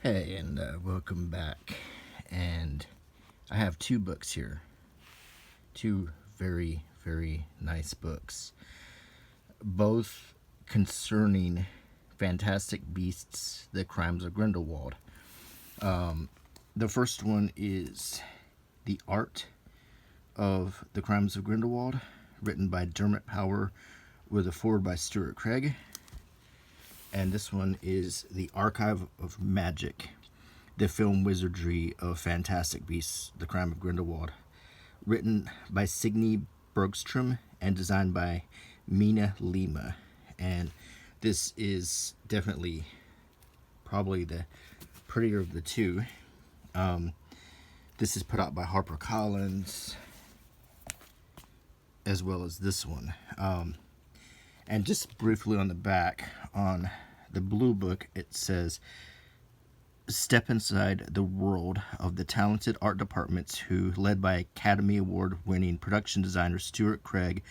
Hey, and welcome back. And I have two books here. Two very, very nice books. Both concerning Fantastic Beasts, The Crimes of Grindelwald. The first one is The Art of The Crimes of Grindelwald, written by Dermot Power, with a foreword by Stuart Craig. And this one is The Archive of Magic, the film wizardry of Fantastic Beasts, The Crime of Grindelwald, written by Signe Bergstrom and designed by Mina Lima. And this is definitely probably the prettier of the two. This is put out by HarperCollins, as well as this one. And just briefly on the back, on the blue book, it says, "Step inside the world of the talented art departments who, led by Academy Award-winning production designer Stuart Craig,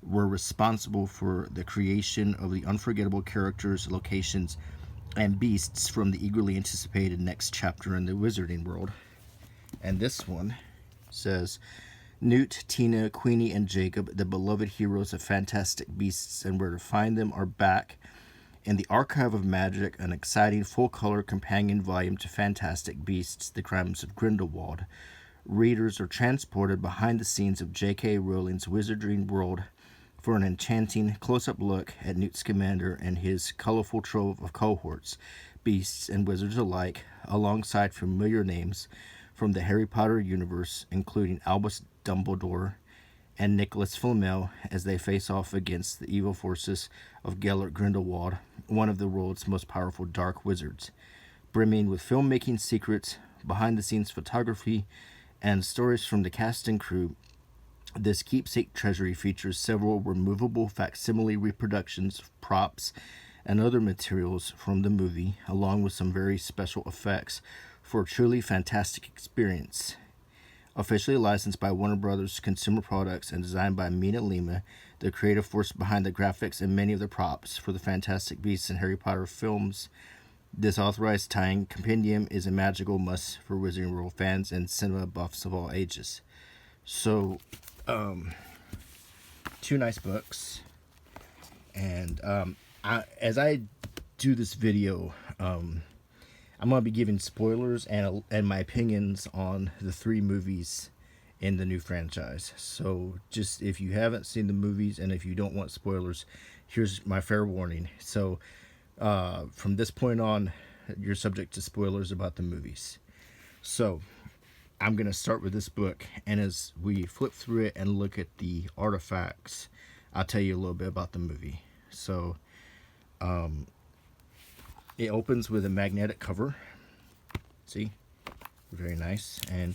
were responsible for the creation of the unforgettable characters, locations, and beasts from the eagerly anticipated next chapter in the wizarding world." And this one says, "Newt, Tina, Queenie, and Jacob, the beloved heroes of Fantastic Beasts and Where to Find Them, are back in the Archive of Magic, an exciting full-color companion volume to Fantastic Beasts, The Crimes of Grindelwald. Readers are transported behind the scenes of J.K. Rowling's wizarding world for an enchanting close-up look at Newt Scamander and his colorful trove of cohorts, beasts and wizards alike, alongside familiar names from the Harry Potter universe, including Albus Dumbledore and Nicholas Flamel, as they face off against the evil forces of Gellert Grindelwald, one of the world's most powerful dark wizards. Brimming with filmmaking secrets, behind-the-scenes photography, and stories from the cast and crew, this keepsake treasury features several removable facsimile reproductions of props and other materials from the movie, along with some very special effects for a truly fantastic experience. Officially licensed by Warner Brothers Consumer Products and designed by Mina Lima, the creative force behind the graphics and many of the props for the Fantastic Beasts and Harry Potter films, this authorized tie-in compendium is a magical must for Wizarding World fans and cinema buffs of all ages." So, two nice books. And as I do this video, I'm going to be giving spoilers and my opinions on the three movies in the new franchise. So just if you haven't seen the movies and if you don't want spoilers, here's my fair warning. So from this point on, you're subject to spoilers about the movies. So I'm going to start with this book, and as we flip through it and look at the artifacts, I'll tell you a little bit about the movie. So it opens with a magnetic cover. See? Very nice. And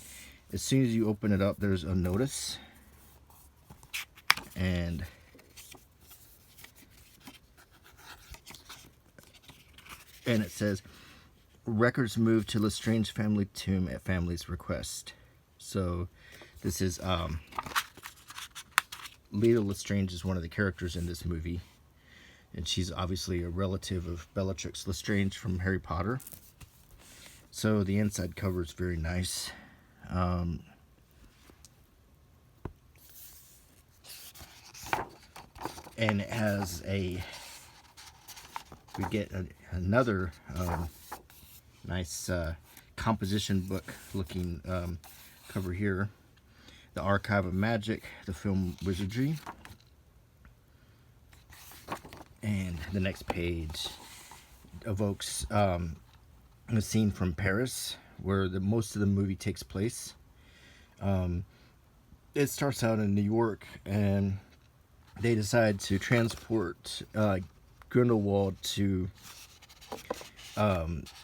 as soon as you open it up, there's a notice. And it says, "Records moved to Lestrange family tomb at family's request." So this is Leta Lestrange is one of the characters in this movie. And she's obviously a relative of Bellatrix Lestrange from Harry Potter. So the inside cover is very nice. And it has we get another nice composition book looking cover here. The Archive of Magic, the film wizardry. And the next page evokes a scene from Paris, where most of the movie takes place. It starts out in New York, and they decide to transport Grindelwald to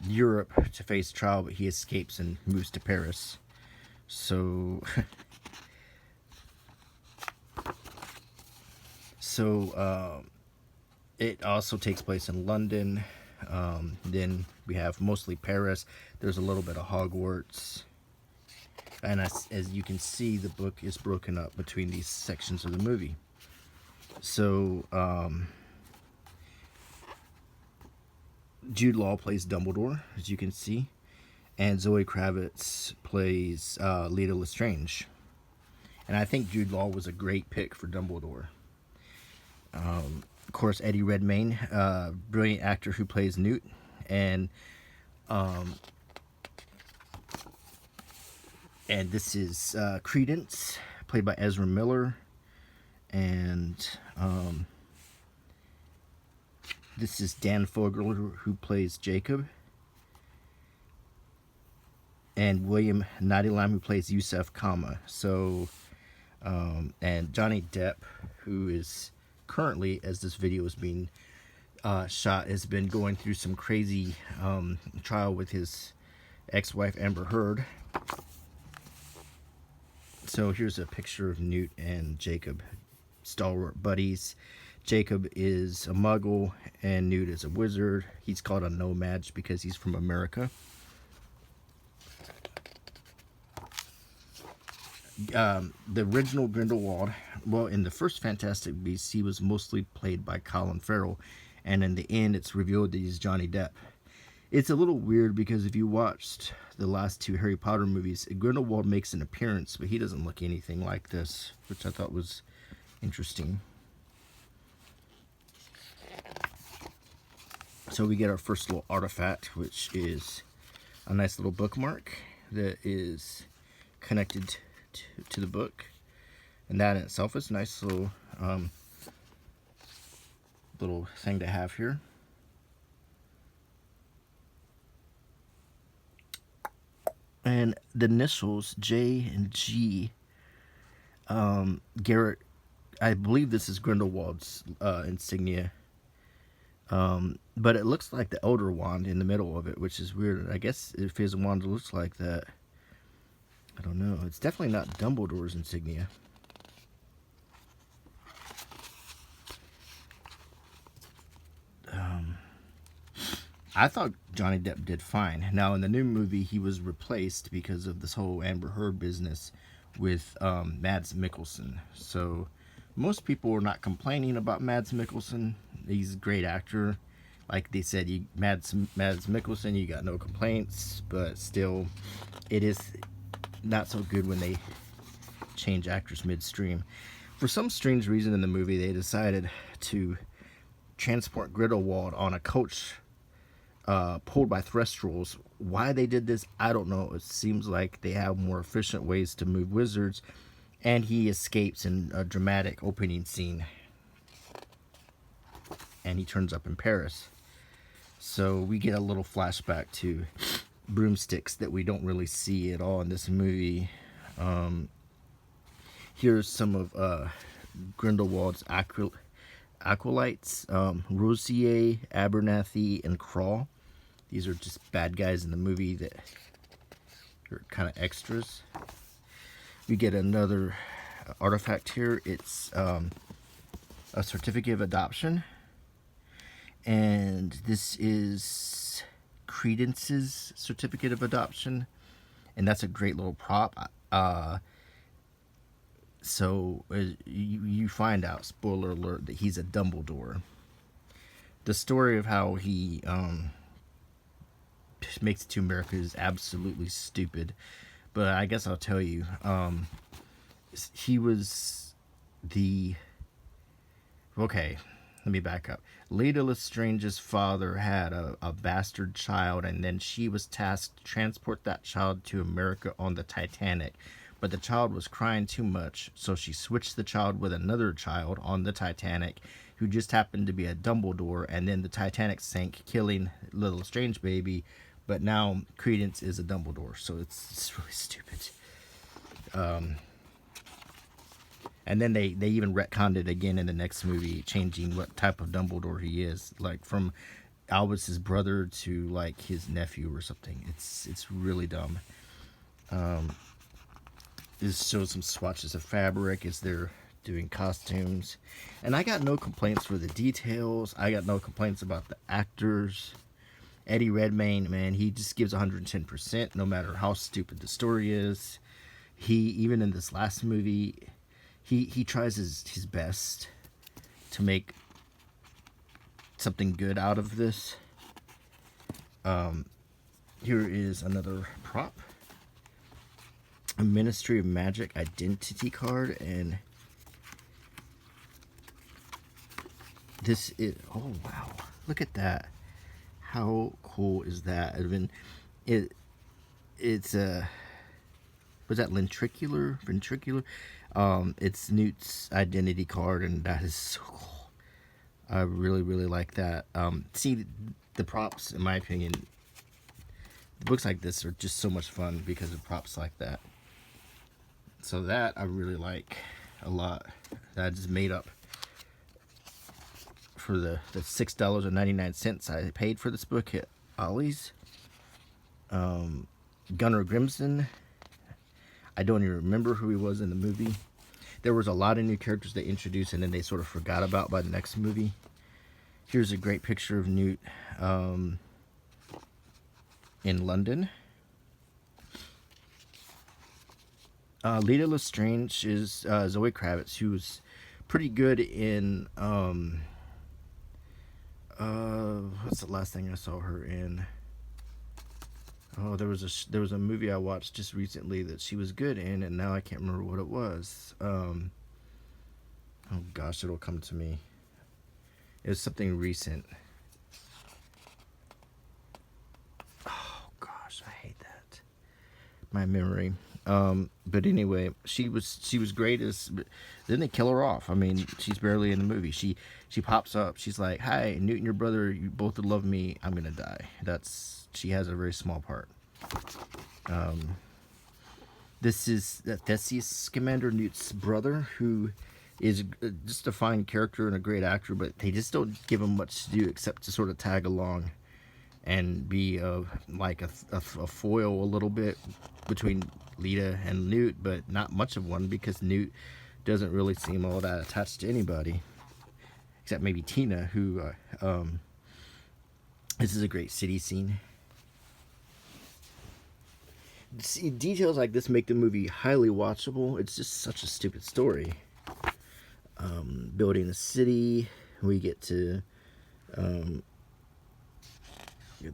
Europe to face trial, but he escapes and moves to Paris. So it also takes place in London. Then we have mostly Paris. There's a little bit of Hogwarts. And as you can see, the book is broken up between these sections of the movie. So Jude Law plays Dumbledore, as you can see, and Zoe Kravitz plays Leta Lestrange. And I think Jude Law was a great pick for Dumbledore. Of course, Eddie Redmayne, brilliant actor who plays Newt, and this is Credence, played by Ezra Miller, and this is Dan Fogler, who plays Jacob, and William Nightline, who plays Yusuf Kama. So, and Johnny Depp, who is currently, as this video is being shot, has been going through some crazy trial with his ex-wife Amber Heard. So here's a picture of Newt and Jacob, stalwart buddies. Jacob is a muggle and Newt is a wizard. He's called a nomad because he's from America. The original Grindelwald, well, in the first Fantastic Beasts, he was mostly played by Colin Farrell, and in the end, it's revealed that he's Johnny Depp. It's a little weird because if you watched the last two Harry Potter movies, Grindelwald makes an appearance, but he doesn't look anything like this, which I thought was interesting. So we get our first little artifact, which is a nice little bookmark that is connected to the book, and that in itself is a nice little little thing to have here. And the initials J and G, Garrett, I believe this is Grindelwald's insignia, but it looks like the Elder Wand in the middle of it, which is weird. I guess if his wand looks like that, I don't know. It's definitely not Dumbledore's insignia. I thought Johnny Depp did fine. Now, in the new movie, he was replaced because of this whole Amber Heard business with Mads Mikkelsen. So, most people are not complaining about Mads Mikkelsen. He's a great actor. Like they said, Mads Mikkelsen, you got no complaints. But still, it is not so good when they change actors midstream. For some strange reason in the movie, they decided to transport Grindelwald on a coach pulled by Threstrals. Why they did this, I don't know. It seems like they have more efficient ways to move wizards, and he escapes in a dramatic opening scene, and he turns up in Paris. So we get a little flashback to broomsticks that we don't really see at all in this movie. Here's some of Grindelwald's acolytes, Rosier, Abernathy, and Crawl. These are just bad guys in the movie that are kind of extras. We get another artifact here. It's a certificate of adoption, and this is Credence's certificate of adoption, and that's a great little prop. So you find out, spoiler alert, that he's a Dumbledore. The story of how he makes it to America is absolutely stupid, but I guess I'll tell you. He was the... Okay, let me back up. Leta Lestrange's father had a bastard child, and then she was tasked to transport that child to America on the Titanic. But the child was crying too much, so she switched the child with another child on the Titanic, who just happened to be a Dumbledore, and then the Titanic sank, killing little Strange baby. But now Credence is a Dumbledore, so it's really stupid. And then they even retconned it again in the next movie, changing what type of Dumbledore he is, like from Albus's brother to like his nephew or something. It's really dumb. This shows some swatches of fabric as they're doing costumes. And I got no complaints for the details. I got no complaints about the actors. Eddie Redmayne, man, he just gives 110%, no matter how stupid the story is. Even in this last movie, he tries his best to make something good out of this. Here is another prop. A Ministry of Magic identity card, and this is, oh wow, look at that. How cool is that? I mean, it's a, was that ventricular? It's Newt's identity card, and that is so cool. I really, really like that. See, the props, in my opinion, books like this are just so much fun because of props like that. So that I really like a lot. That I just made up for the $6.99 I paid for this book at Ollie's. Gunnar Grimson. I don't even remember who he was in the movie. There was a lot of new characters they introduced and then they sort of forgot about by the next movie. Here's a great picture of Newt in London. Lita Lestrange is Zoe Kravitz, who was pretty good in what's the last thing I saw her in? Oh, there was a movie I watched just recently that she was good in, and now I can't remember what it was. Oh gosh, it'll come to me. It was something recent. Oh gosh, I hate that. My memory. But anyway, she was great as. Then they kill her off. I mean, she's barely in the movie. She pops up. She's like, "Hi, Newt and your brother. You both love me. I'm gonna die." She has a very small part. This is Theseus Scamander, Newt's brother, who is just a fine character and a great actor, but they just don't give him much to do except to sort of tag along and be like a foil a little bit between Lita and Newt, but not much of one because Newt doesn't really seem all that attached to anybody except maybe Tina, who this is a great city scene. See, details like this make the movie highly watchable. It's just such a stupid story. Building a city, we get to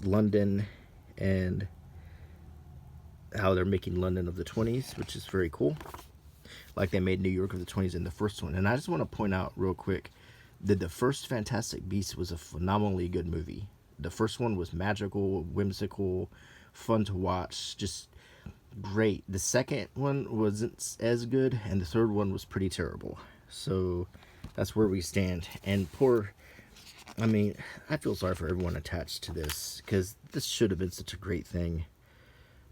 London and how they're making London of the 20s, which is very cool. Like they made New York of the 20s in the first one. And I just want to point out real quick that the first Fantastic Beasts was a phenomenally good movie. The first one was magical, whimsical, fun to watch, just great. The second one wasn't as good, and the third one was pretty terrible. So that's where we stand. And I feel sorry for everyone attached to this, because this should have been such a great thing.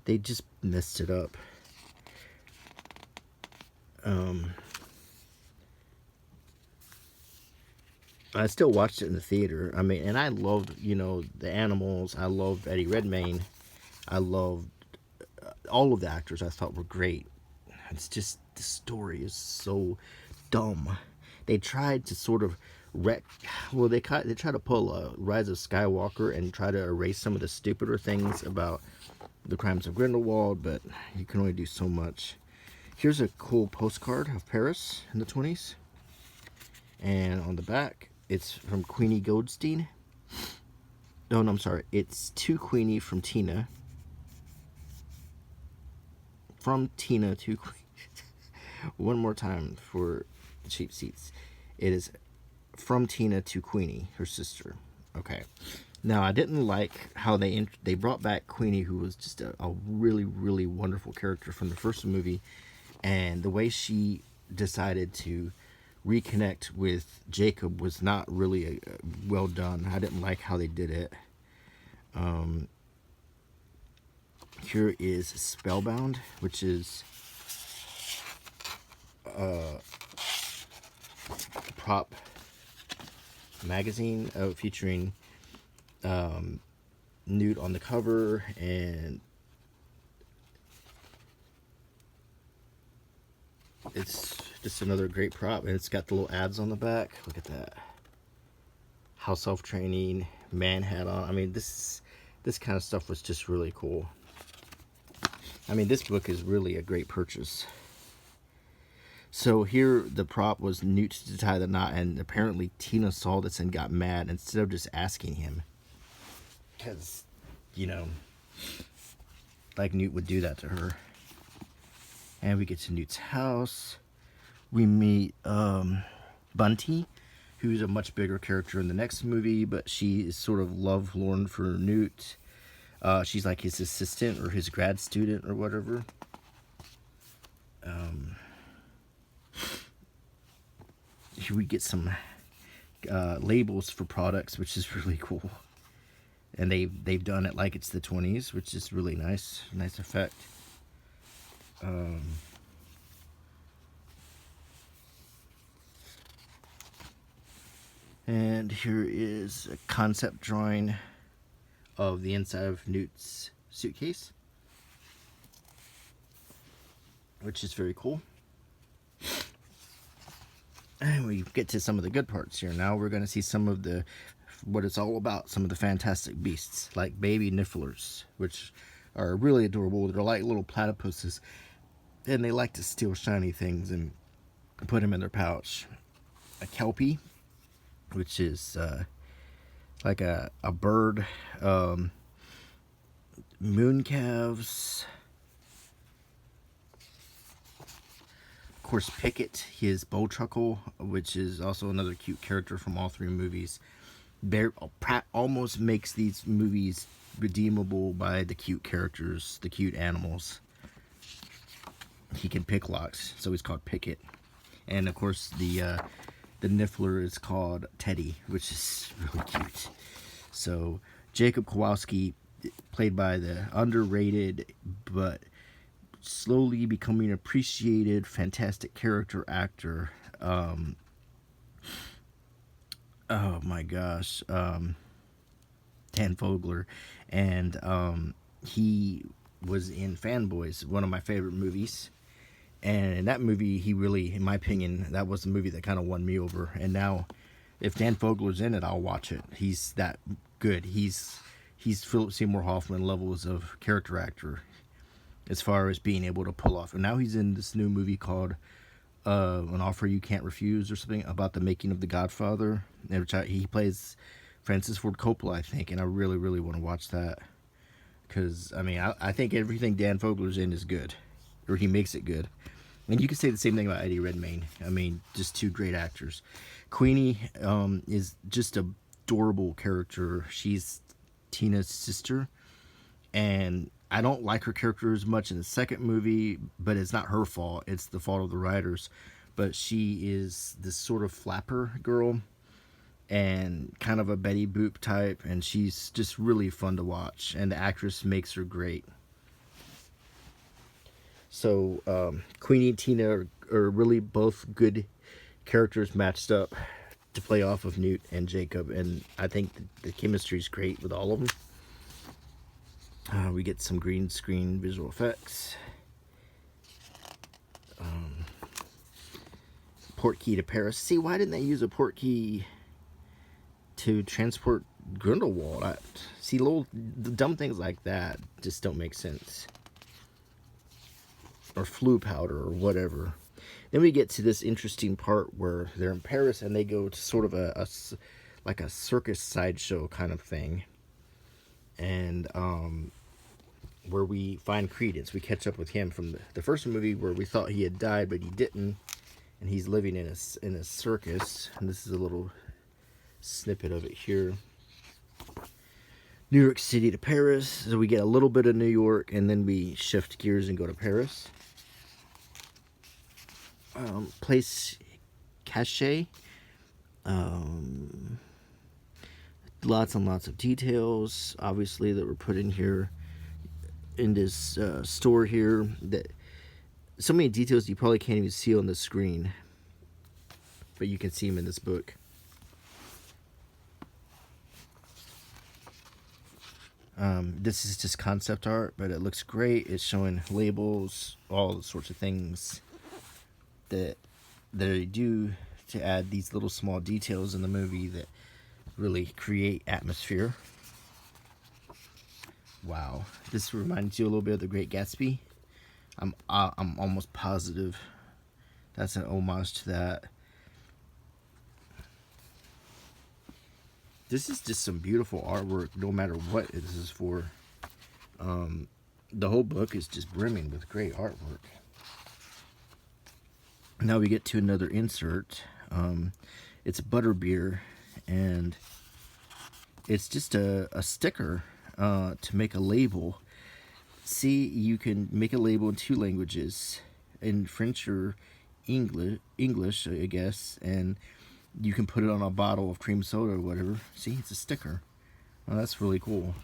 They just messed it up. I still watched it in the theater. And I loved, the animals. I loved Eddie Redmayne. I loved all of the actors. I thought were great. It's just, the story is so dumb. They tried to sort of they tried to pull a Rise of Skywalker and try to erase some of the stupider things about the Crimes of Grindelwald, but you can only do so much. Here's a cool postcard of Paris in the 20s. And on the back, it's from Queenie Goldstein. No, I'm sorry. It's to Queenie from Tina. From Tina to Queenie. One more time for cheap seats. It is from Tina to Queenie, her sister. Okay. Now, I didn't like how they brought back Queenie, who was just a really, really wonderful character from the first movie, and the way she decided to reconnect with Jacob was not really well done. I didn't like how they did it. Here is Spellbound, which is prop magazine featuring Newt on the cover, and it's just another great prop, and it's got the little ads on the back. Look at that. House Elf Training, man hat on. This kind of stuff was just really cool. This book is really a great purchase. So here the prop was Newt to tie the knot, and apparently Tina saw this and got mad instead of just asking him. Because you know, like Newt would do that to her. And we get to Newt's house. We meet Bunty, who's a much bigger character in the next movie, but she is sort of lovelorn for Newt. She's like his assistant or his grad student or whatever. Here we get some labels for products, which is really cool. And they've done it like it's the 20s, which is really nice. Nice effect. And here is a concept drawing of the inside of Newt's suitcase, which is very cool. And we get to some of the good parts here. Now we're going to see some of the, what it's all about, some of the fantastic beasts, like baby Nifflers, which are really adorable. They're like little platypuses, and they like to steal shiny things and put them in their pouch. A Kelpie, which is like a bird. Moon calves. Of course, Pickett, his Bowtruckle, which is also another cute character from all three movies. Pratt almost makes these movies redeemable by the cute characters, the cute animals. He can pick locks, so he's called Pickett. And of course, the Niffler is called Teddy, which is really cute. So Jacob Kowalski, played by the underrated but slowly becoming appreciated fantastic character actor, oh my gosh, Dan Fogler. And he was in Fanboys, one of my favorite movies. And in that movie, he really, in my opinion, that was the movie that kind of won me over. And now, if Dan Fogler's in it, I'll watch it. He's that good. He's Philip Seymour Hoffman levels of character actor as far as being able to pull off. And now he's in this new movie called An Offer You Can't Refuse, or something about the making of The Godfather. He plays Francis Ford Coppola, I think, and I really, really want to watch that. Because, I mean, I think everything Dan Fogler's in is good, or he makes it good. And you can say the same thing about Eddie Redmayne. I mean, just two great actors. Queenie is just a adorable character. She's Tina's sister, and I don't like her character as much in the second movie, but it's not her fault. It's the fault of the writers. But she is this sort of flapper girl and kind of a Betty Boop type, and she's just really fun to watch, and the actress makes her great. So Queenie and Tina are really both good characters matched up to play off of Newt and Jacob, and I think the chemistry is great with all of them. We get some green screen visual effects. Port key to Paris. See, why didn't they use a port key to transport Grindelwald? See, little dumb things like that just don't make sense. Or flu powder or whatever. Then we get to this interesting part where they're in Paris and they go to sort of like a circus sideshow kind of thing. And where we find Credence. We catch up with him from the first movie where we thought he had died, but he didn't. And he's living in a circus. And this is a little snippet of it here. New York City to Paris. So we get a little bit of New York, and then we shift gears and go to Paris. Place Cachet. Lots and lots of details, obviously, that were put in here in this store here. That so many details you probably can't even see on the screen, but you can see them in this book. This is just concept art, but it looks great. It's showing labels, all the sorts of things that they do to add these little small details in the movie that really create atmosphere. Wow, this reminds you a little bit of The Great Gatsby. I'm almost positive that's an homage to that. This is just some beautiful artwork, no matter what this is for. The whole book is just brimming with great artwork. Now we get to another insert. It's butterbeer, and it's just a sticker to make a label. See, you can make a label in 2 languages, in French or English, I guess, and you can put it on a bottle of cream soda or whatever. See, it's a sticker. Well, that's really cool.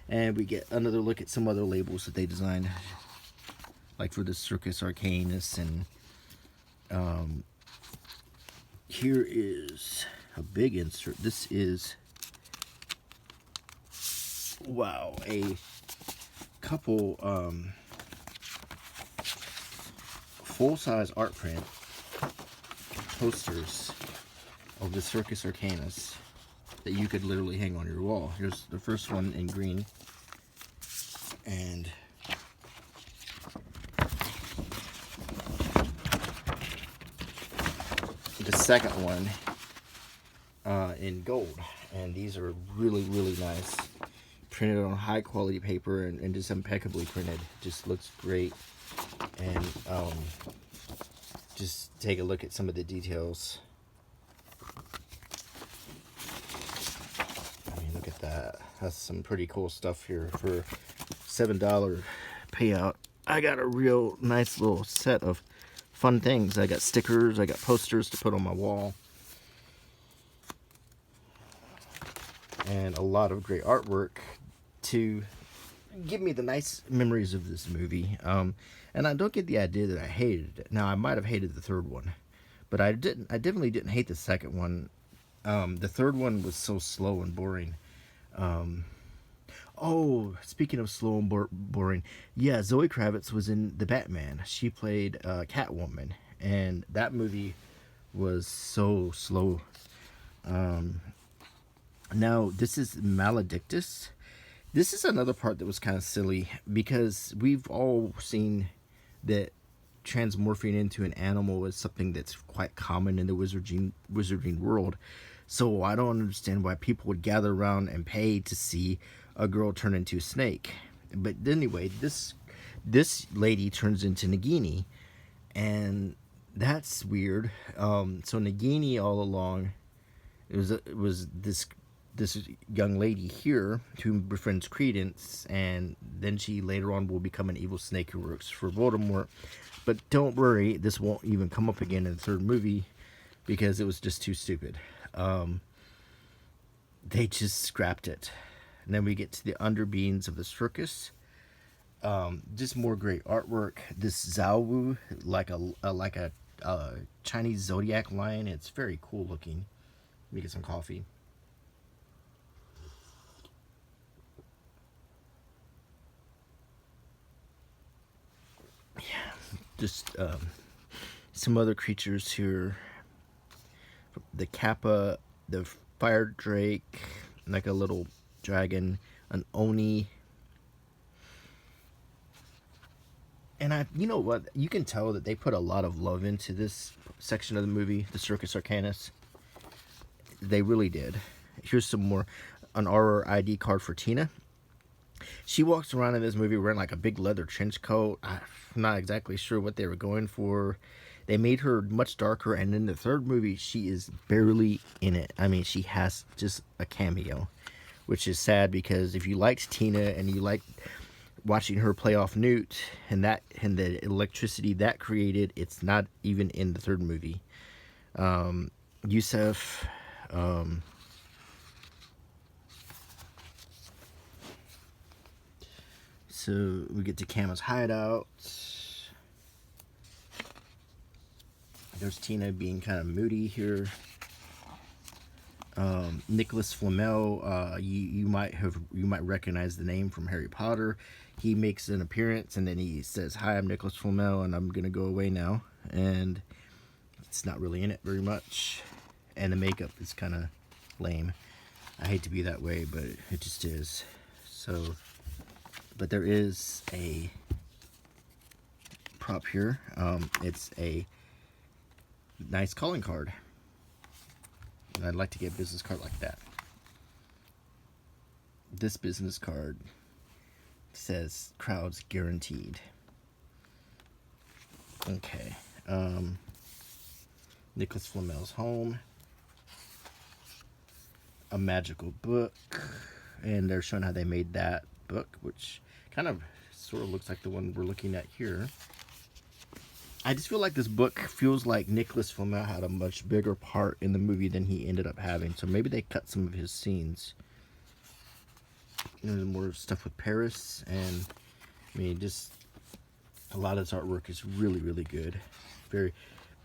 And we get another look at some other labels that they designed, like for the Circus Arcanus. And here is a big insert. This is, wow, a couple full-size art print posters of the Circus Arcanus that you could literally hang on your wall. Here's the first one in green, and the second one in gold. And these are really, really nice, printed on high quality paper, and just impeccably printed. Just looks great. And just take a look at some of the details. I mean, look at that. That's some pretty cool stuff here for $7 payout. I got a real nice little set of fun things. I got stickers, I got posters to put on my wall, and a lot of great artwork to give me the nice memories of this movie. And I don't get the idea that I hated it. Now, I might have hated the third one, but I definitely didn't hate the second one. The third one was so slow and boring. Oh, speaking of slow and boring, yeah, Zoe Kravitz was in The Batman. She played Catwoman, and that movie was so slow. Now, this is Maledictus. This is another part that was kind of silly, because we've all seen that transmorphing into an animal is something that's quite common in the wizarding world. So I don't understand why people would gather around and pay to see a girl turn into a snake. But anyway, this lady turns into Nagini, and that's weird. So Nagini all along, it was this young lady here who befriends Credence, and then she later on will become an evil snake who works for Voldemort. But don't worry, this won't even come up again in the third movie, because it was just too stupid. They just scrapped it. And then we get to the underbeings of the circus. Just more great artwork. This Zaowu, like a Chinese zodiac lion. It's very cool looking. Let me get some coffee. Yeah, just some other creatures here. The Kappa, the fire drake, like a little dragon, an oni. And you know what? You can tell that they put a lot of love into this section of the movie, the Circus Arcanus. They really did. Here's some more. An RR ID card for Tina. She walks around in this movie wearing like a big leather trench coat. I'm not exactly sure what they were going for. They made her much darker, and in the third movie, she is barely in it. I mean, she has just a cameo, which is sad, because if you liked Tina and you liked watching her play off Newt and the electricity that created, it's not even in the third movie. Yusef, so we get to Kama's hideout. There's Tina being kind of moody here. Nicholas Flamel, you might recognize the name from Harry Potter. He makes an appearance, and then he says, "Hi, I'm Nicholas Flamel, and I'm gonna go away now." And it's not really in it very much, and the makeup is kind of lame. I hate to be that way, but it just is. So, but there is a prop here. It's a nice calling card. And I'd like to get a business card like that. This business card says crowds guaranteed. Okay. Nicholas Flamel's home. A magical book. And they're showing how they made that book, which kind of sort of looks like the one we're looking at here. I just feel like this book feels like Nicholas Flamel had a much bigger part in the movie than he ended up having. So maybe they cut some of his scenes. There's more stuff with Paris, and I mean, just a lot of this artwork is really, really good. Very,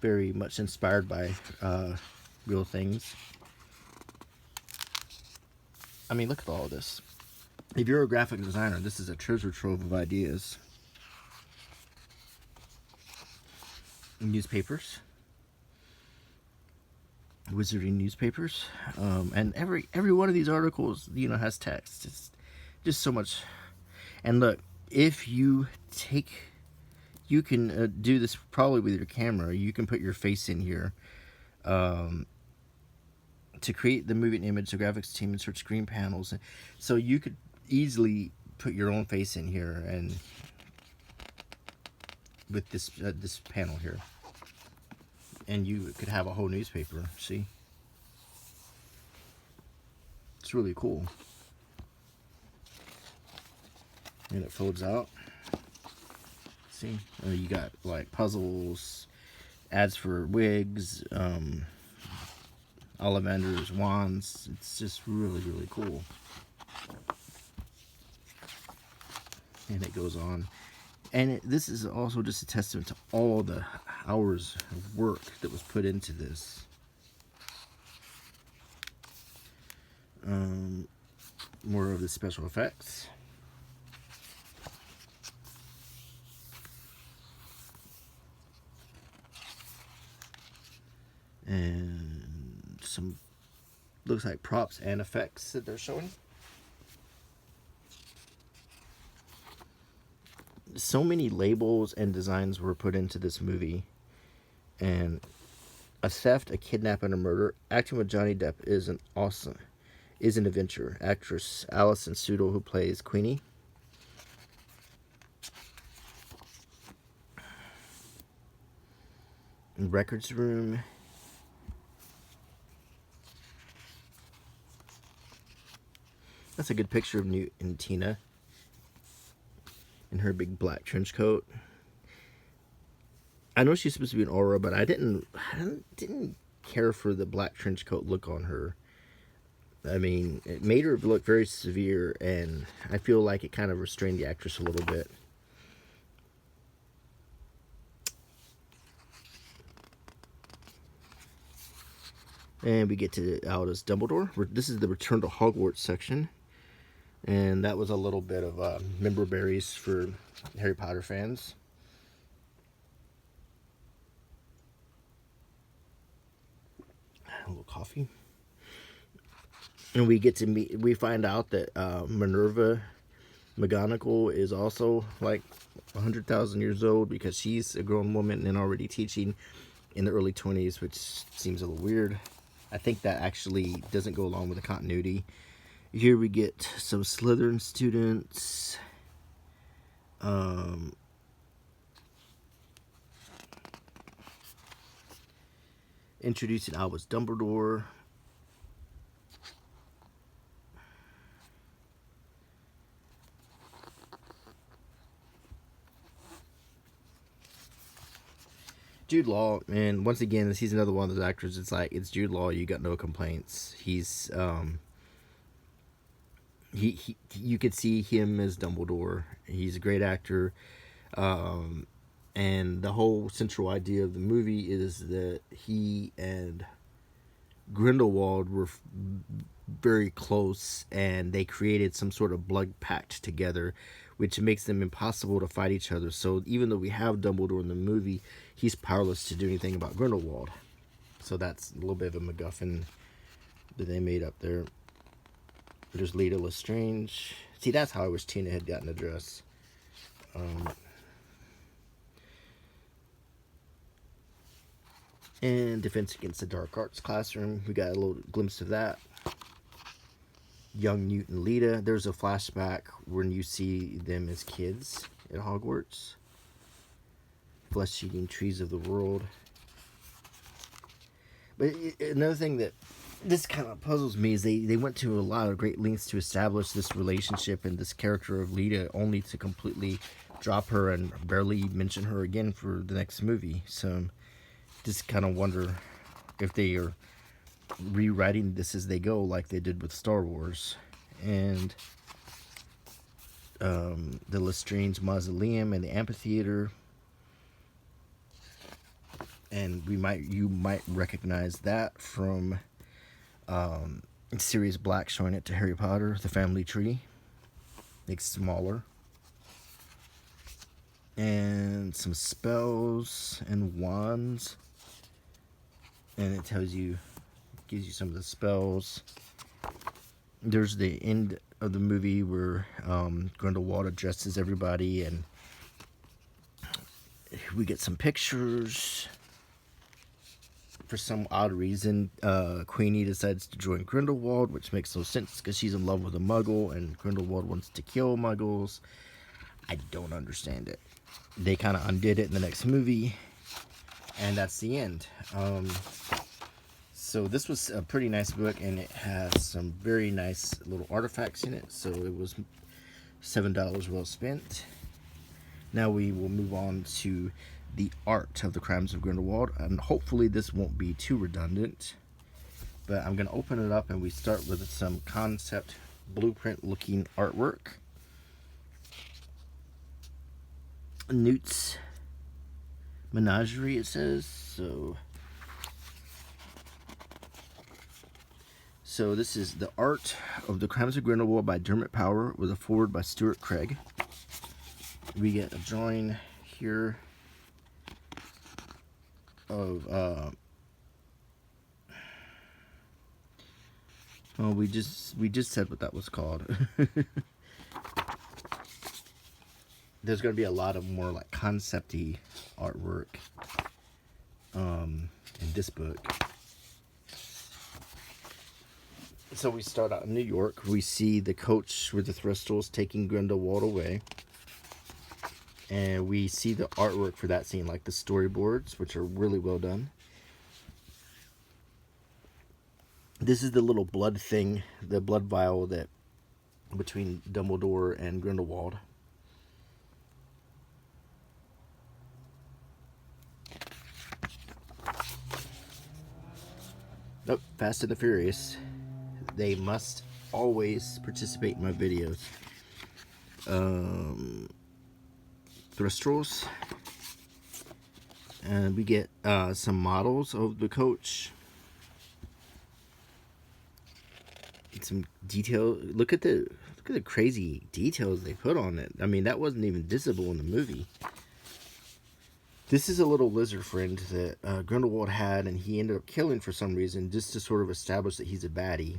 very much inspired by real things. I mean, look at all of this. If you're a graphic designer, this is a treasure trove of ideas. Newspapers. Wizarding newspapers. And every one of these articles, you know, has text. It's just so much. And look, if you can do this probably with your camera. You can put your face in here. To create the moving image, the graphics team insert screen panels. So you could easily put your own face in here, and with this panel here, and you could have a whole newspaper. See, it's really cool, and it folds out. See, you got like puzzles, ads for wigs, Ollivander's wands. It's just really, really cool. And it goes on. And this is also just a testament to all the hours of work that was put into this. More of the special effects. And some looks like props and effects that they're showing. So many labels and designs were put into this movie, and a theft, a kidnap, and a murder. Acting with Johnny Depp is an adventure. Actress Alison Sudol, who plays Queenie. Records room. That's a good picture of Newt and Tina in her big black trench coat. I know she's supposed to be an aura, but I didn't care for the black trench coat look on her. I mean, it made her look very severe, and I feel like it kind of restrained the actress a little bit. And we get to Albus Dumbledore. This is the Return to Hogwarts section. And that was a little bit of member berries for Harry Potter fans. A little coffee. And we get to meet, we find out that Minerva McGonagall is also like 100,000 years old, because she's a grown woman and already teaching in the early 20s, which seems a little weird. I think that actually doesn't go along with the continuity. Here we get some Slytherin students. Introducing Albus Dumbledore. Jude Law, and once again, he's another one of those actors. It's like, it's Jude Law, you got no complaints. He's you could see him as Dumbledore. He's a great actor, and the whole central idea of the movie is that he and Grindelwald were very close, and they created some sort of blood pact together, which makes them impossible to fight each other. So even though we have Dumbledore in the movie, he's powerless to do anything about Grindelwald. So that's a little bit of a MacGuffin that they made up there. There's Lita Lestrange. See, that's how I wish Tina had gotten a dress. And Defense Against the Dark Arts classroom. We got a little glimpse of that. young Newt and Lita. There's a flashback when you see them as kids at Hogwarts. Flesh-eating trees of the world. But another thing that this kind of puzzles me is they went to a lot of great lengths to establish this relationship and this character of Lita, only to completely drop her and barely mention her again for the next movie. So just kind of wonder if they are rewriting this as they go, like they did with Star Wars. And the Lestrange Mausoleum and the amphitheater. And you might recognize that from Sirius Black showing it to Harry Potter, the family tree. It's smaller. And some spells and wands. And it gives you some of the spells. There's the end of the movie where Grindelwald addresses everybody, and we get some pictures. For some odd reason, Queenie decides to join Grindelwald, which makes no sense because she's in love with a muggle and Grindelwald wants to kill muggles. I don't understand it. They kind of undid it in the next movie, and that's the end. So this was a pretty nice book, and it has some very nice little artifacts in it, so it was $7 well spent. Now we will move on to the art of the Crimes of Grindelwald, and hopefully this won't be too redundant, but I'm going to open it up and we start with some concept blueprint looking artwork. Newt's Menagerie, it says. So this is the art of the Crimes of Grindelwald by Dermot Power with a foreword by Stuart Craig. We get a drawing here of oh, we just said what that was called. There's going to be a lot of more like concept-y artwork in this book. So we start out in New York. We see the coach with the Thistles taking Grindelwald away. And we see the artwork for that scene, like the storyboards, which are really well done. This is the little blood thing, the blood vial that between Dumbledore and Grindelwald. Oh, Fast and the Furious. They must always participate in my videos. Thistles. And we get some models of the coach. Get some detail. Look at the crazy details they put on it. I mean, that wasn't even visible in the movie. This is a little lizard friend that Grindelwald had, and he ended up killing for some reason, just to sort of establish that he's a baddie.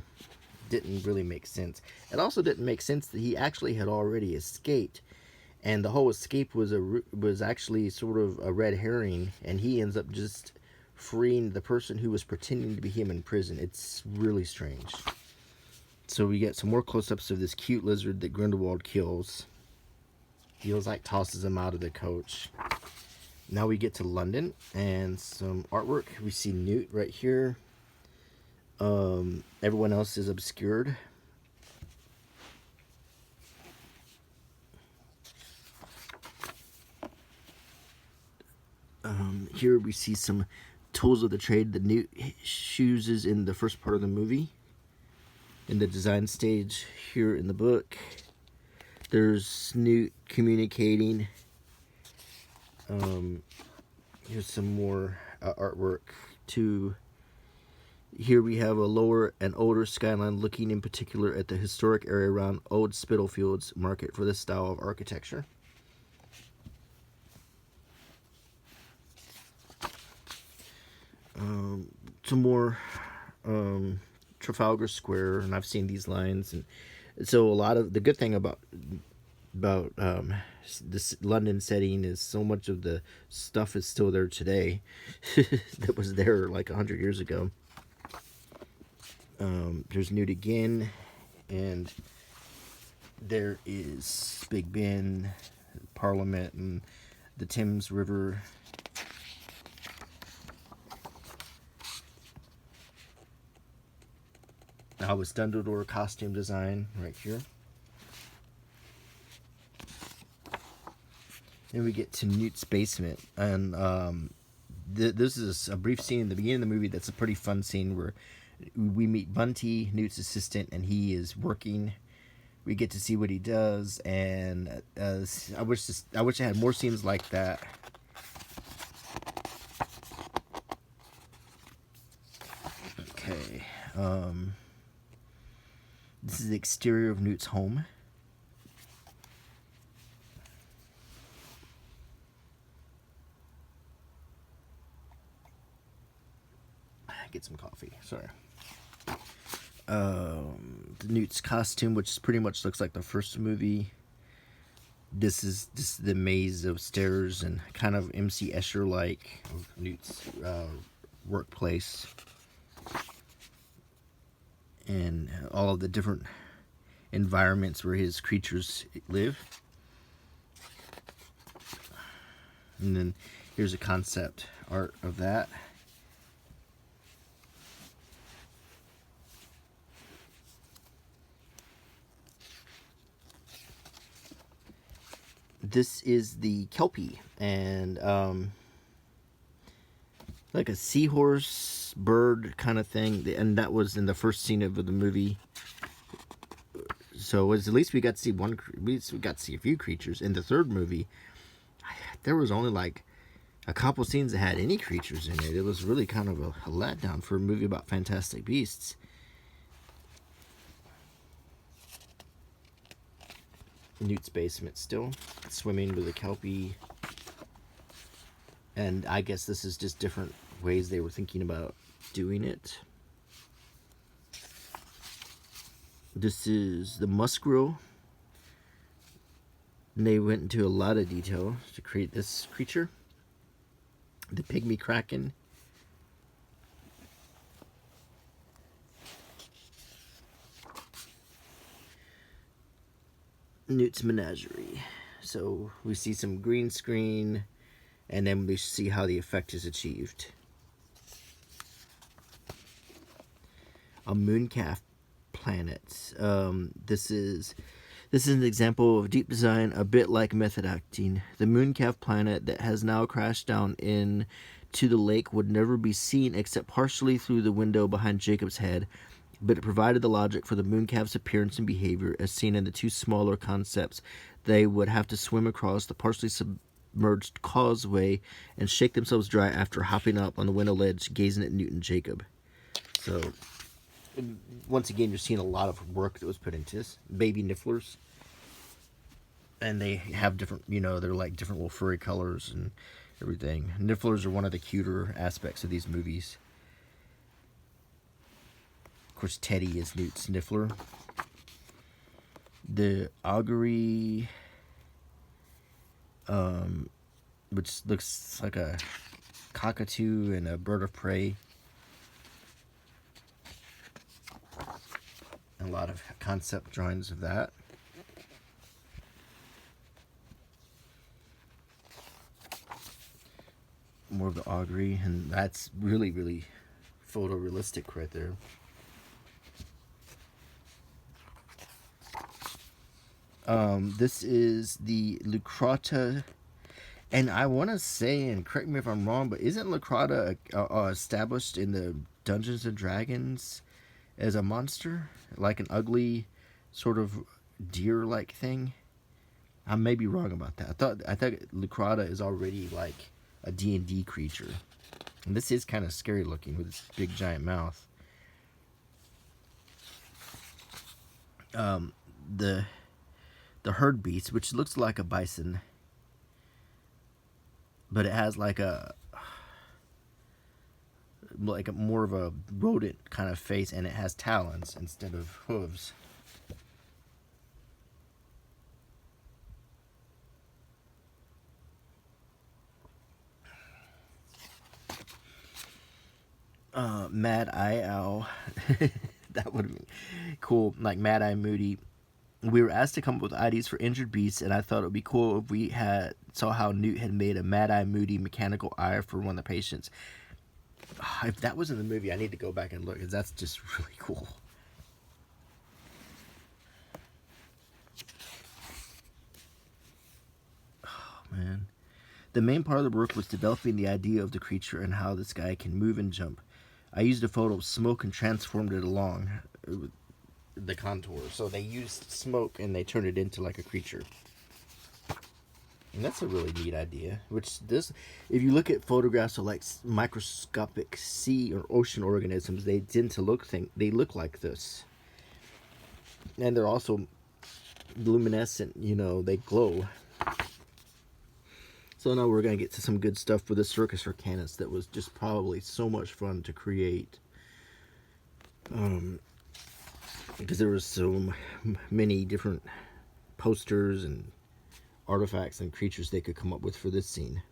Didn't really make sense. It also didn't make sense that he actually had already escaped, and the whole escape was actually sort of a red herring, and he ends up just freeing the person who was pretending to be him in prison. It's really strange. So we get some more close-ups of this cute lizard that Grindelwald kills. He like tosses him out of the coach. Now we get to London and some artwork. We see Newt right here. Everyone else is obscured. Here we see some tools of the trade that Newt uses in the first part of the movie. In the design stage here in the book. There's Newt communicating. Here's some more artwork too. Here we have a lower and older skyline looking in particular at the historic area around Old Spitalfields Market for this style of architecture. Some more Trafalgar Square, and I've seen these lines, and so a lot of the good thing about this London setting is so much of the stuff is still there today that was there like 100 years ago. There's Newt again, And there is Big Ben, Parliament, and the Thames River. Now it's Dumbledore costume design right here. Then we get to Newt's basement, and this is a brief scene in the beginning of the movie that's a pretty fun scene where we meet Bunty, Newt's assistant, and he is working. We get to see what he does, and I wish I had more scenes like that. Okay, this is the exterior of Newt's home. Get some coffee. Sorry. Newt's costume, which pretty much looks like the first movie. This is the maze of stairs and kind of MC Escher like Newt's workplace, and all of the different environments where his creatures live. And then here's a concept art of that. This is the Kelpie, and like a seahorse bird kind of thing, and that was in the first scene of the movie. So at least we got to see a few creatures. In the third movie, there was only like a couple scenes that had any creatures in it. It was really kind of a letdown for a movie about fantastic beasts. Newt's basement still, swimming with a Kelpie. And I guess this is just different ways they were thinking about doing it. This is the Muskrill. And they went into a lot of detail to create this creature. The Pygmy Kraken. Newt's menagerie. So we see some green screen, and then we see how the effect is achieved. A mooncalf planet. This is an example of deep design, a bit like method acting. The mooncalf planet that has now crashed down into the lake would never be seen except partially through the window behind Jacob's head, but it provided the logic for the mooncalf's appearance and behavior as seen in the two smaller concepts. They would have to swim across the partially submerged causeway and shake themselves dry after hopping up on the window ledge, gazing at Newt and Jacob. So, once again, you're seeing a lot of work that was put into this. Baby Nifflers. And they have different, they're like different little furry colors and everything. Nifflers are one of the cuter aspects of these movies. Of course, Teddy is Newt's Niffler. The Augury, which looks like a cockatoo and a bird of prey. A lot of concept drawings of that. More of the Augury, and that's really, really photorealistic right there. This is the Lucrata, and I want to say, and correct me if I'm wrong, but isn't Lucrata established in the Dungeons and Dragons as a monster, like an ugly sort of deer-like thing? I may be wrong about that. I thought Lucrata is already like a D&D creature, and this is kind of scary looking with its big giant mouth. The herd beast, which looks like a bison, but it has like a more of a rodent kind of face, and it has talons instead of hooves. Mad Eye Owl. That would be cool. Like Mad Eye Moody. We were asked to come up with IDs for injured beasts, and I thought it would be cool if we had saw how Newt had made a Mad Eye Moody mechanical eye for one of the patients. If that was in the movie, I need to go back and look, because that's just really cool. Oh, man. The main part of the work was developing the idea of the creature and how this guy can move and jump. I used a photo of smoke and transformed it along the contour. So they used smoke and they turned it into like a creature. And that's a really neat idea. Which this, if you look at photographs of like microscopic sea or ocean organisms, they tend to they look like this. And they're also luminescent, you know, they glow. So now we're going to get to some good stuff with the Circus Arcanus that was just probably so much fun to create. Because there was so many different posters and artifacts and creatures they could come up with for this scene.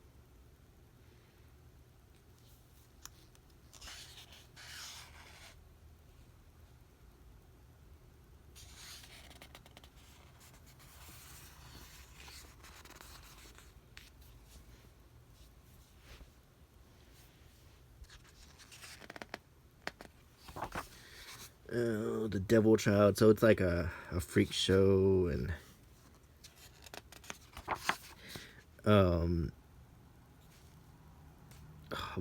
The Devil Child, so it's like a freak show, and I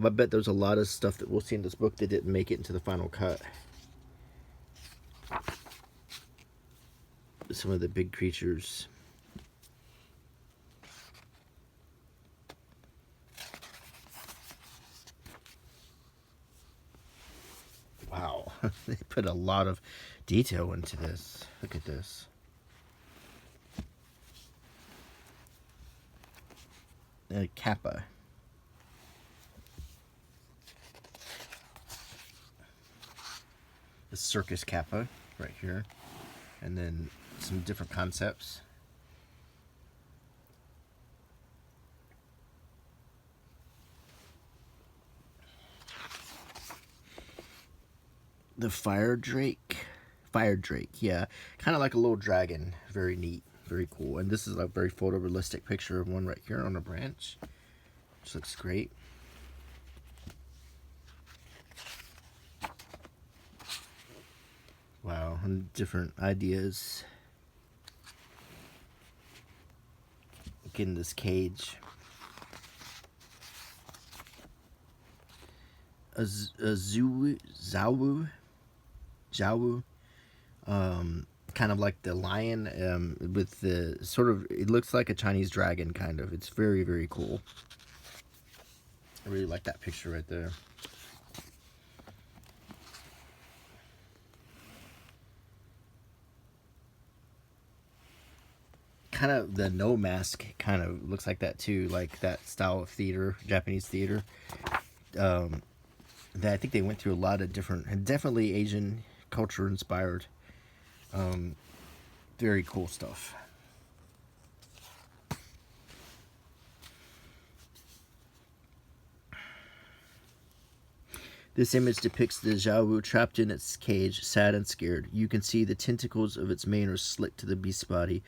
bet there's a lot of stuff that we'll see in this book that didn't make it into the final cut. Some of the big creatures. Wow, they put a lot of detail into this. Look at this. Kappa. The Circus Kappa right here. And then some different concepts. The Fire Drake, yeah, kind of like a little dragon. Very neat, very cool. And this is a very photorealistic picture of one right here on a branch, which looks great. Wow, and different ideas. Look in this cage. A Zawu, kind of like the lion, with the sort of, it looks like a Chinese dragon, kind of. It's very, very cool. I really like that picture right there. Kind of the no mask kind of looks like that too, like that style of theater, Japanese theater. That I think they went through a lot of different, and definitely Asian culture inspired. Very cool stuff. This image depicts the Xiaowu trapped in its cage, sad and scared. You can see the tentacles of its mane are slick to the beast's body.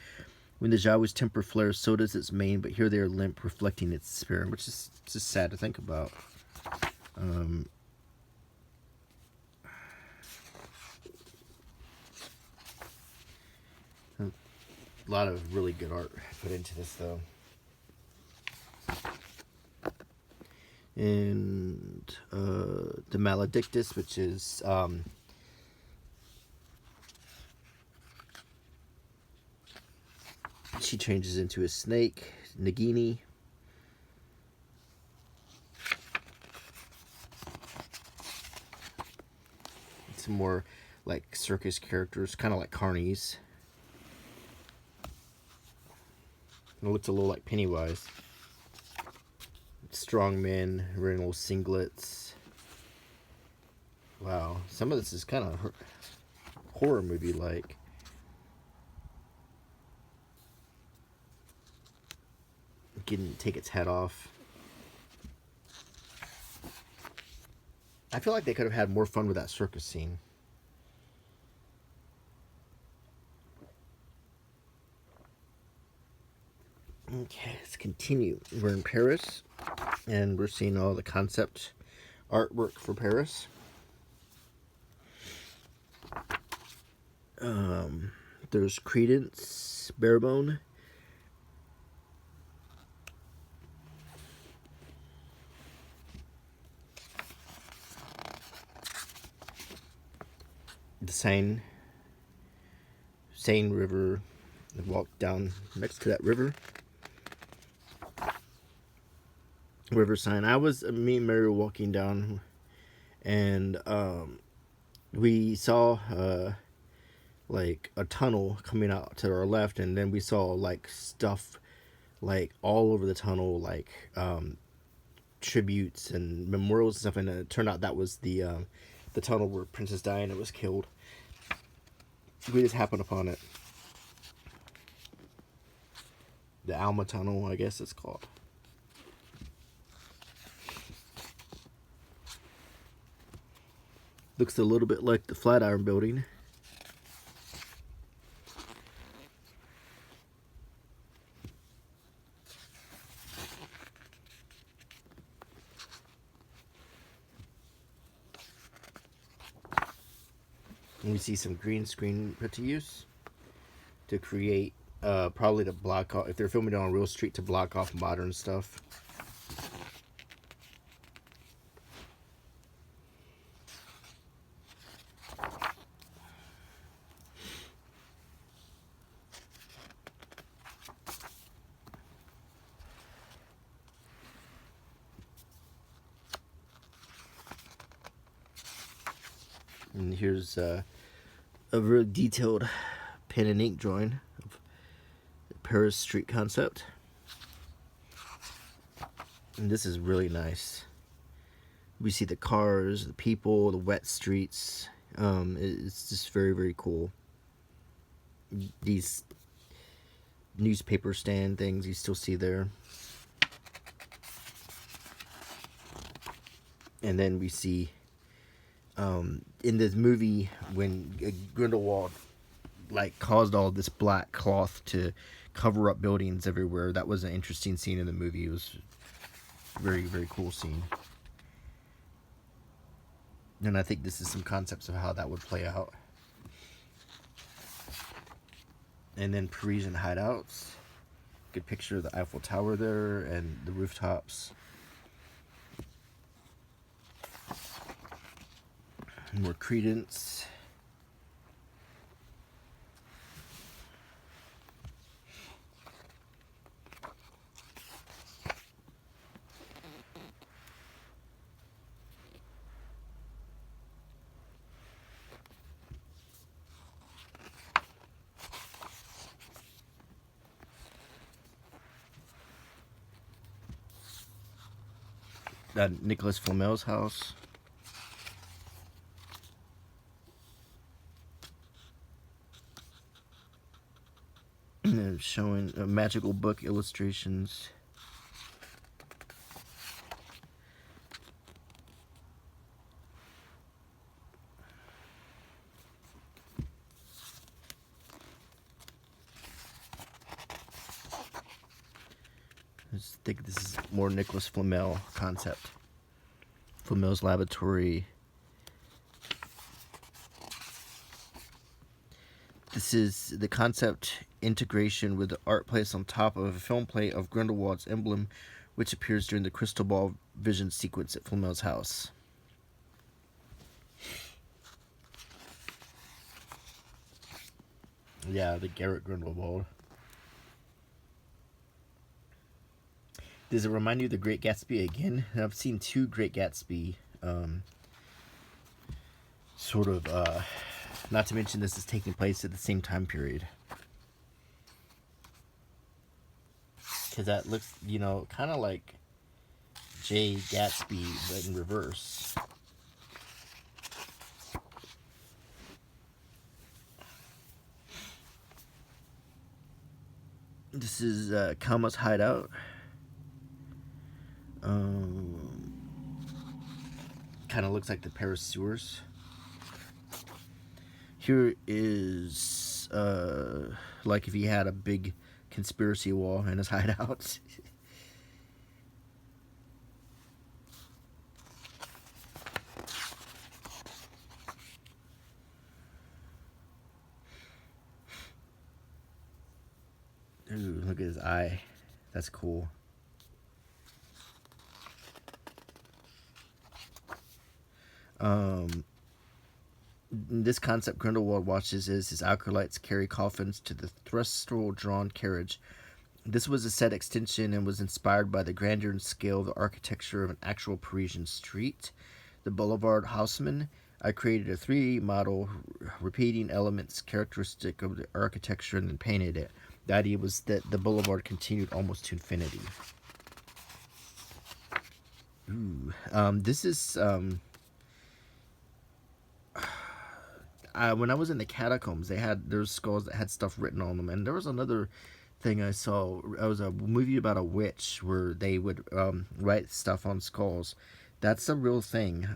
When the Xiaowu's temper flares, so does its mane, but here they are limp, reflecting its spirit, which is just sad to think about. A lot of really good art put into this, though. And the Maledictus, which is she changes into a snake. Nagini. Some more like circus characters, kind of like carnies. It looks a little like Pennywise. Strong men wearing little singlets. Wow, some of this is kind of horror movie like. Can take its head off. I feel like they could have had more fun with that circus scene. Okay, let's continue. We're in Paris, and we're seeing all the concept artwork for Paris. There's Credence, Barebone. The Seine River. I walked down next to that river. River Seine. Me and Mary were walking down, and we saw like a tunnel coming out to our left, and then we saw like stuff like all over the tunnel, like tributes and memorials and stuff, and it turned out that was the tunnel where Princess Diana was killed. We just happened upon it. The Alma Tunnel, I guess it's called. Looks a little bit like the Flatiron Building. And we see some green screen put to use to create, probably to block off, if they're filming it on a real street, to block off modern stuff. And here's a really detailed pen and ink drawing of the Paris street concept. And this is really nice. We see the cars, the people, the wet streets. It's just very, very cool. These newspaper stand things you still see there. And then we see in this movie when Grindelwald like caused all this black cloth to cover up buildings everywhere. That was an interesting scene in the movie. It was a very, very cool scene. And I think this is some concepts of how that would play out. And then Parisian Hideouts. Good picture of the Eiffel Tower there and the rooftops. More Credence. Nicholas Flamel's house. And then showing magical book illustrations. I think this is more Nicholas Flamel concept. Flamel's laboratory. This is the concept integration with the art placed on top of a film plate of Grindelwald's emblem, which appears during the crystal ball vision sequence at Flamel's house. Yeah, the Garrett Grindelwald. Does it remind you of The Great Gatsby again? I've seen two Great Gatsby, not to mention this is taking place at the same time period. Because that looks, kind of like Jay Gatsby, but in reverse. This is Kama's hideout. Kind of looks like the Paris sewers. Here is like if you had a big conspiracy wall in his hideout. Ooh, look at his eye. That's cool. This concept Grindelwald watches is his acolytes carry coffins to the thrustral-drawn carriage. This was a set extension and was inspired by the grandeur and scale of the architecture of an actual Parisian street. The Boulevard Haussmann. I created a 3D model repeating elements characteristic of the architecture and then painted it. The idea was that the boulevard continued almost to infinity. Ooh. This is... when I was in the catacombs, there's skulls that had stuff written on them, and there was another thing I saw. It was a movie about a witch where they would write stuff on skulls. That's a real thing.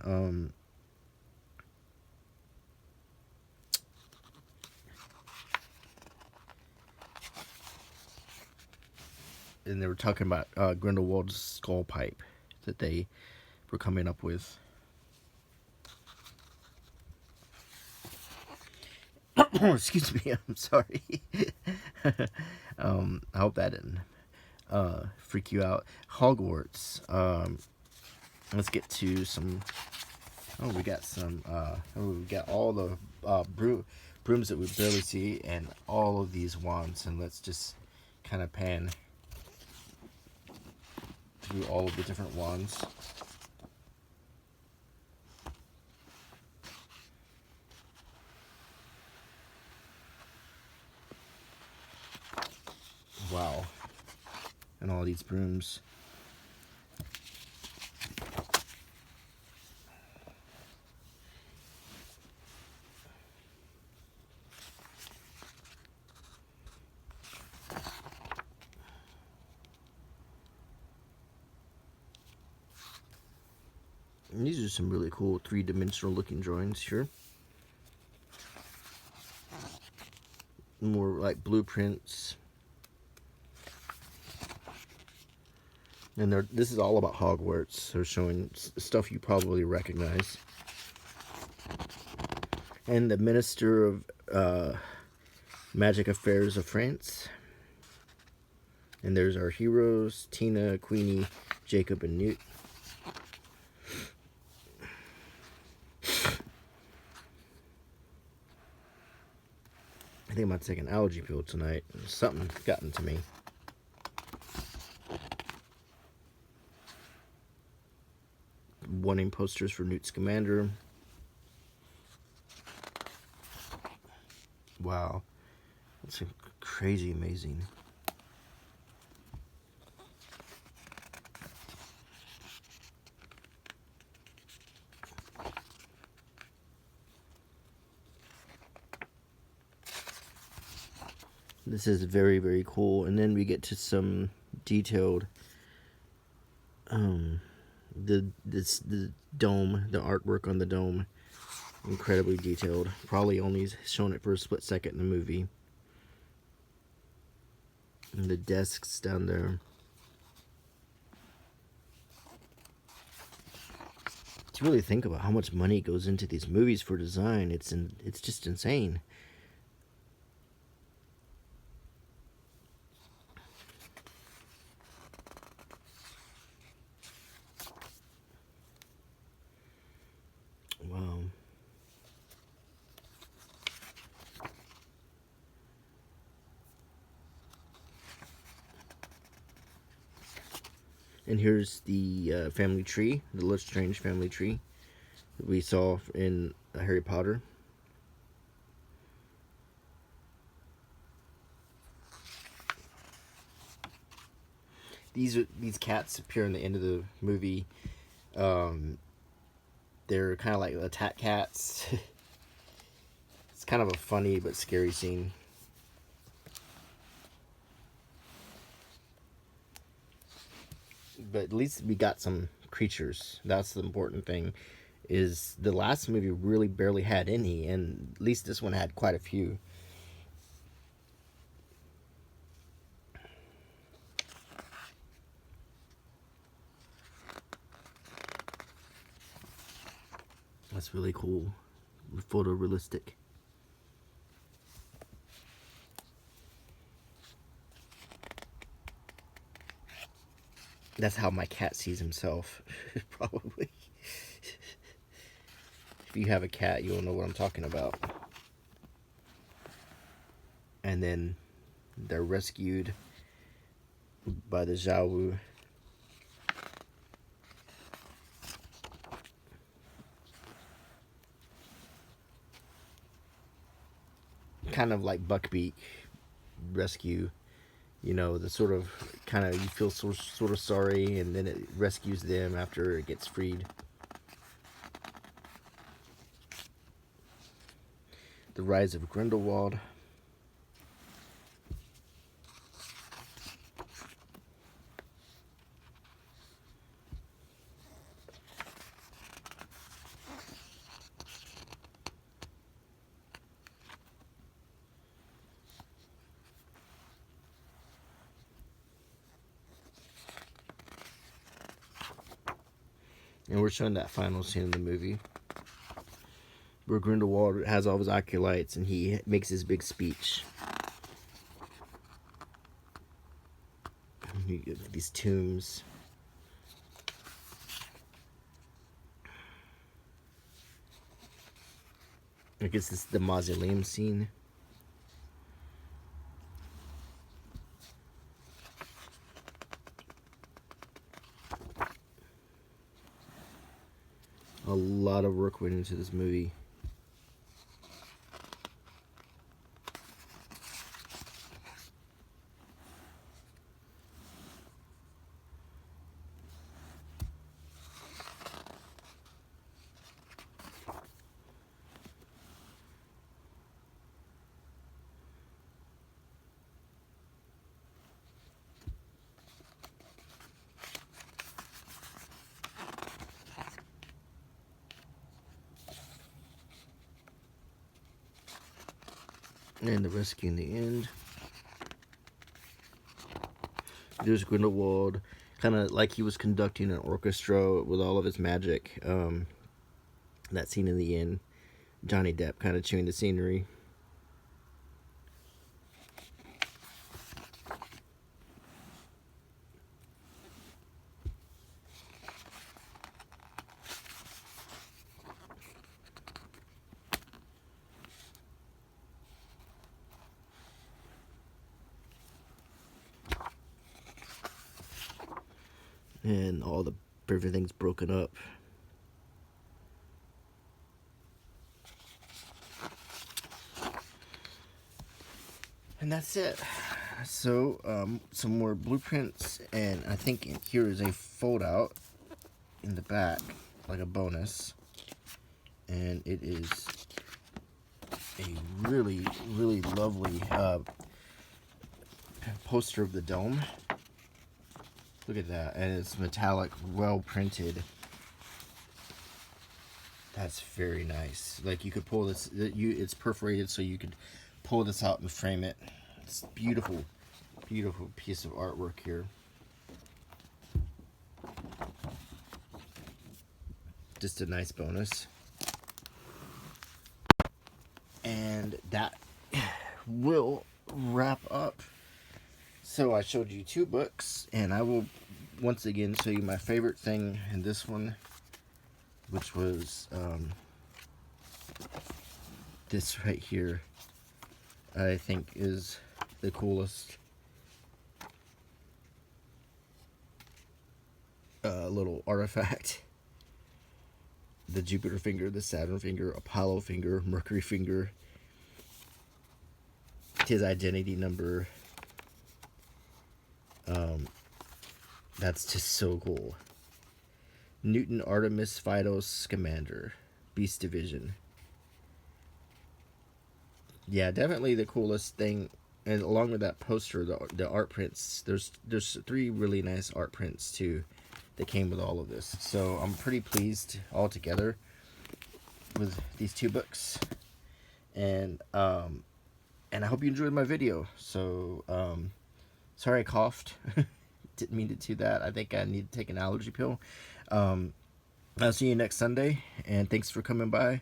And they were talking about Grindelwald's skull pipe that they were coming up with. Excuse me, I'm sorry. I hope that didn't freak you out. Hogwarts. Let's get to some... Oh, we got some... we got all the brooms that we barely see, and all of these wands. And let's just kind of pan through all of the different wands. Wow. And all these brooms. And these are some really cool three-dimensional looking drawings here. More like blueprints. And this is all about Hogwarts. They're showing stuff you probably recognize. And the Minister of Magic Affairs of France. And there's our heroes, Tina, Queenie, Jacob, and Newt. I think I'm about to take an allergy pill tonight. Something gotten to me. Warning posters for Newt Scamander. Wow. That's crazy amazing. This is very, very cool. And then we get to some detailed the dome, the artwork on the dome, incredibly detailed. Probably only shown it for a split second in the movie. And the desks down there. To really think about how much money goes into these movies for design, it's just insane. Wow. And here's the family tree, the Lestrange family tree that we saw in Harry Potter. These cats appear in the end of the movie. They're kind of like attack cats. It's kind of a funny but scary scene. But at least we got some creatures. That's the important thing. Is the last movie really barely had any, and at least this one had quite a few. That's really cool. Photorealistic. That's how my cat sees himself, probably. If you have a cat, you'll know what I'm talking about. And then they're rescued by the Xiaowu. Kind of like Buckbeak rescue. You know, the sort of, kind of, you feel sort of sorry, and then it rescues them after it gets freed. The Rise of Grindelwald. And we're showing that final scene in the movie where Grindelwald has all of his acolytes and he makes his big speech. These tombs. I guess this is the mausoleum scene. A lot of work went into this movie. And the rescue in the end. There's Grindelwald, kind of like he was conducting an orchestra with all of his magic. That scene in the end, Johnny Depp kind of chewing the scenery. And everything's broken up. And that's it. So, some more blueprints, and I think here is a fold out in the back, like a bonus. And it is a really, really lovely poster of the dome. Look at that, and it's metallic, well printed. That's very nice. Like, you could pull this, it's perforated, so you could pull this out and frame it. It's beautiful, beautiful piece of artwork here. Just a nice bonus. And that will wrap up. So I showed you 2 books, and I will once again show you my favorite thing in this one, which was this right here. I think is the coolest little artifact. The Jupiter finger, the Saturn finger, Apollo finger, Mercury finger, his identity number. That's just so cool. Newton Artemis Phytos Scamander, Beast Division. Yeah, definitely the coolest thing. And along with that poster, the art prints, there's 3 really nice art prints too that came with all of this. So I'm pretty pleased altogether with these 2 books. And I hope you enjoyed my video. So sorry I coughed. Didn't mean to do that. I think I need to take an allergy pill. I'll see you next Sunday, and thanks for coming by.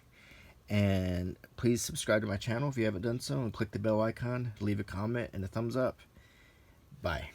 And please subscribe to my channel if you haven't done so, and click the bell icon, leave a comment, and a thumbs up. Bye.